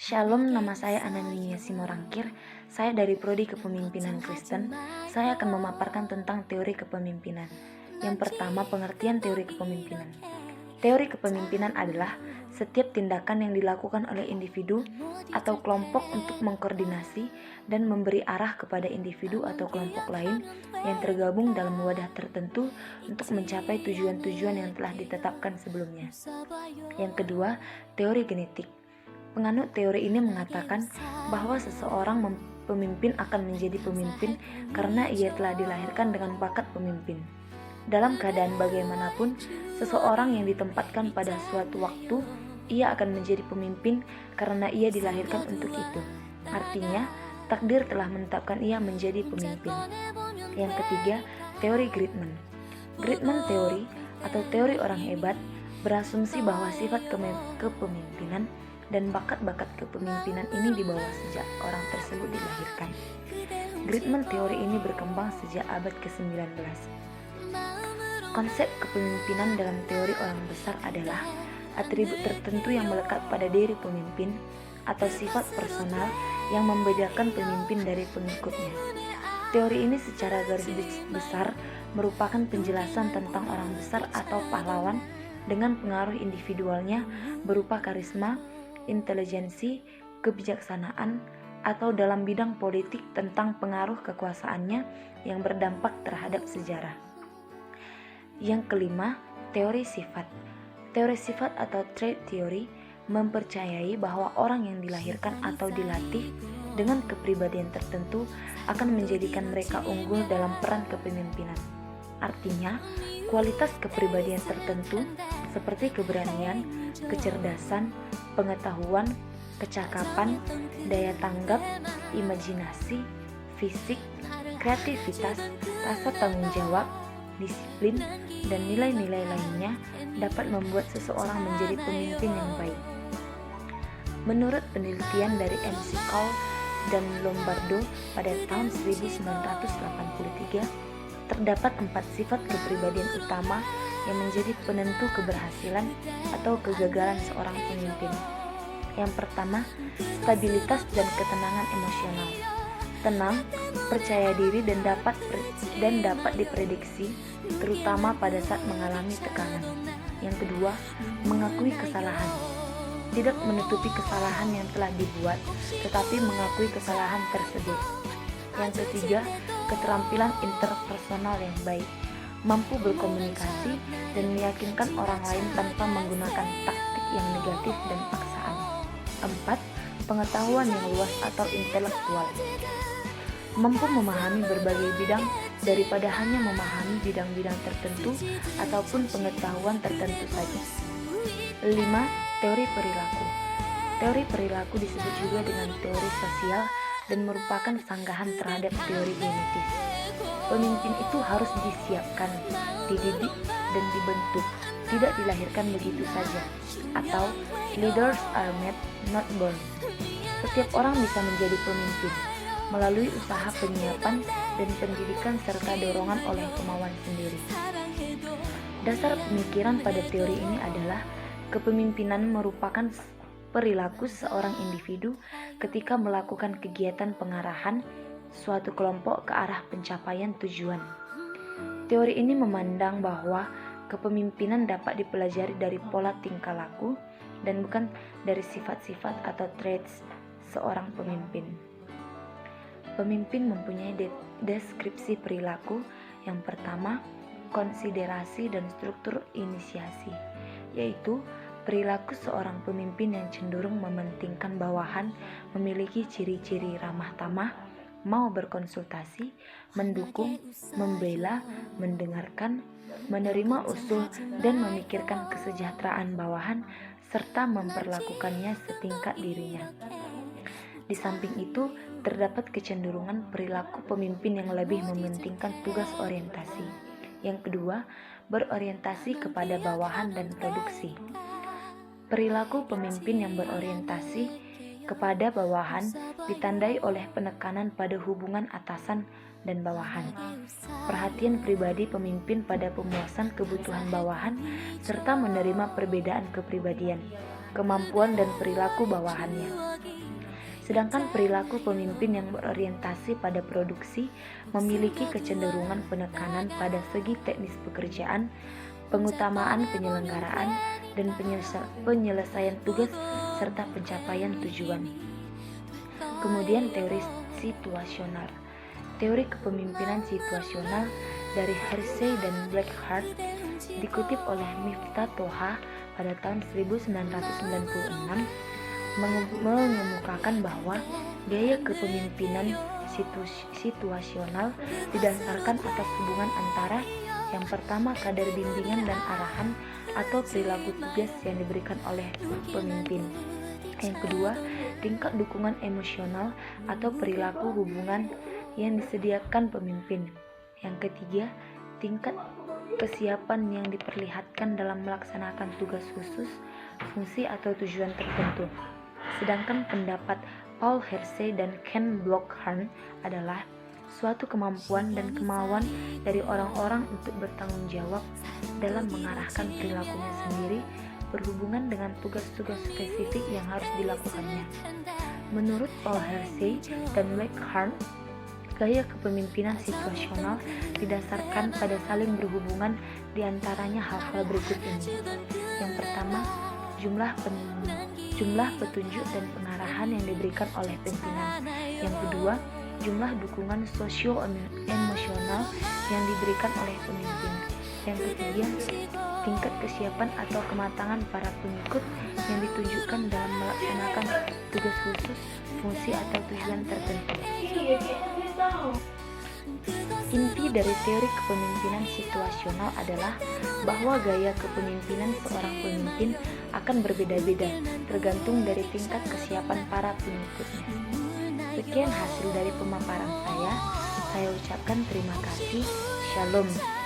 Shalom, nama saya Anania Simorangkir. Saya dari Prodi Kepemimpinan Kristen. Saya akan memaparkan tentang teori kepemimpinan. Yang pertama, pengertian teori kepemimpinan. Teori kepemimpinan adalah setiap tindakan yang dilakukan oleh individu atau kelompok untuk mengkoordinasi dan memberi arah kepada individu atau kelompok lain yang tergabung dalam wadah tertentu untuk mencapai tujuan-tujuan yang telah ditetapkan sebelumnya. Yang kedua, teori genetik. Penganut teori ini mengatakan bahwa seseorang pemimpin akan menjadi pemimpin karena ia telah dilahirkan dengan bakat pemimpin. Dalam keadaan bagaimanapun, seseorang yang ditempatkan pada suatu waktu, ia akan menjadi pemimpin karena ia dilahirkan untuk itu. Artinya, takdir telah menetapkan ia menjadi pemimpin. Yang ketiga, teori Gridman. Gridman teori atau teori orang hebat berasumsi bahwa sifat kepemimpinan dan bakat-bakat kepemimpinan ini dibawa sejak orang tersebut dilahirkan. Gridman teori ini berkembang sejak abad ke-19. Konsep kepemimpinan dalam teori orang besar adalah atribut tertentu yang melekat pada diri pemimpin atau sifat personal yang membedakan pemimpin dari pengikutnya. Teori ini secara garis besar merupakan penjelasan tentang orang besar atau pahlawan dengan pengaruh individualnya berupa karisma, intelijensi, kebijaksanaan, atau dalam bidang politik tentang pengaruh kekuasaannya yang berdampak terhadap sejarah. Yang kelima, teori sifat. Teori sifat atau trait theory mempercayai bahwa orang yang dilahirkan atau dilatih dengan kepribadian tertentu akan menjadikan mereka unggul dalam peran kepemimpinan. Artinya, kualitas kepribadian tertentu seperti keberanian, kecerdasan, pengetahuan, kecakapan, daya tanggap, imajinasi, fisik, kreativitas, rasa tanggung jawab, disiplin, dan nilai-nilai lainnya dapat membuat seseorang menjadi pemimpin yang baik. Menurut penelitian dari MC Cole dan Lombardo pada tahun 1983, terdapat 4 sifat kepribadian utama yang menjadi penentu keberhasilan atau kegagalan seorang pemimpin. Yang pertama, stabilitas dan ketenangan emosional. Tenang, percaya diri dan dapat diprediksi, terutama pada saat mengalami tekanan. Yang kedua, mengakui kesalahan. Tidak menutupi kesalahan yang telah dibuat, tetapi mengakui kesalahan tersebut. Yang ketiga, keterampilan interpersonal yang baik, mampu berkomunikasi dan meyakinkan orang lain tanpa menggunakan taktik yang negatif dan paksaan. 4. Pengetahuan yang luas atau intelektual, mampu memahami berbagai bidang daripada hanya memahami bidang-bidang tertentu ataupun pengetahuan tertentu saja. 5. Teori perilaku. Teori perilaku disebut juga dengan teori sosial dan merupakan sanggahan terhadap teori genetis. Pemimpin itu harus disiapkan, dididik, dan dibentuk, tidak dilahirkan begitu saja, atau leaders are made, not born. Setiap orang bisa menjadi pemimpin melalui usaha penyiapan dan pendidikan serta dorongan oleh kemauan sendiri. Dasar pemikiran pada teori ini adalah kepemimpinan merupakan perilaku seorang individu ketika melakukan kegiatan pengarahan suatu kelompok ke arah pencapaian tujuan. Teori ini memandang bahwa kepemimpinan dapat dipelajari dari pola tingkah laku dan bukan dari sifat-sifat atau traits seorang pemimpin. Pemimpin mempunyai deskripsi perilaku. Yang pertama, konsiderasi dan struktur inisiasi, yaitu perilaku seorang pemimpin yang cenderung mementingkan bawahan, memiliki ciri-ciri ramah tamah, mau berkonsultasi, mendukung, membela, mendengarkan, menerima usul, dan memikirkan kesejahteraan bawahan, serta memperlakukannya setingkat dirinya. Di samping itu, terdapat kecenderungan perilaku pemimpin yang lebih mementingkan tugas orientasi. Yang kedua, berorientasi kepada bawahan dan produksi. Perilaku pemimpin yang berorientasi kepada bawahan ditandai oleh penekanan pada hubungan atasan dan bawahan, perhatian pribadi pemimpin pada pemuasan kebutuhan bawahan, serta menerima perbedaan kepribadian, kemampuan dan perilaku bawahannya. Sedangkan perilaku pemimpin yang berorientasi pada produksi memiliki kecenderungan penekanan pada segi teknis pekerjaan, pengutamaan penyelenggaraan, dan penyelesaian tugas serta pencapaian tujuan. Kemudian teori situasional. Teori kepemimpinan situasional dari Hersey dan Blackhart dikutip oleh Miftah Toha pada tahun 1996 mengemukakan bahwa gaya kepemimpinan situasional didasarkan atas hubungan antara yang pertama kadar bimbingan dan arahan atau perilaku tugas yang diberikan oleh pemimpin. Yang kedua, tingkat dukungan emosional atau perilaku hubungan yang disediakan pemimpin. Yang ketiga, tingkat kesiapan yang diperlihatkan dalam melaksanakan tugas khusus, fungsi atau tujuan tertentu. Sedangkan pendapat Paul Hersey dan Ken Blockharn adalah suatu kemampuan dan kemauan dari orang-orang untuk bertanggung jawab dalam mengarahkan perilakunya sendiri berhubungan dengan tugas-tugas spesifik yang harus dilakukannya. Menurut Paul Hersey dan Blackhart, gaya kepemimpinan situasional didasarkan pada saling berhubungan di antaranya hal-hal berikut ini. Yang pertama, jumlah petunjuk dan pengarahan yang diberikan oleh pimpinan. Yang kedua, jumlah dukungan sosio-emosional yang diberikan oleh pemimpin. Yang ketiga, tingkat kesiapan atau kematangan para pengikut yang ditunjukkan dalam melaksanakan tugas khusus, fungsi atau tujuan tertentu. Inti dari teori kepemimpinan situasional adalah bahwa gaya kepemimpinan seorang pemimpin akan berbeda-beda tergantung dari tingkat kesiapan para pengikutnya. Sekian hasil dari pemaparan saya ucapkan terima kasih. Shalom.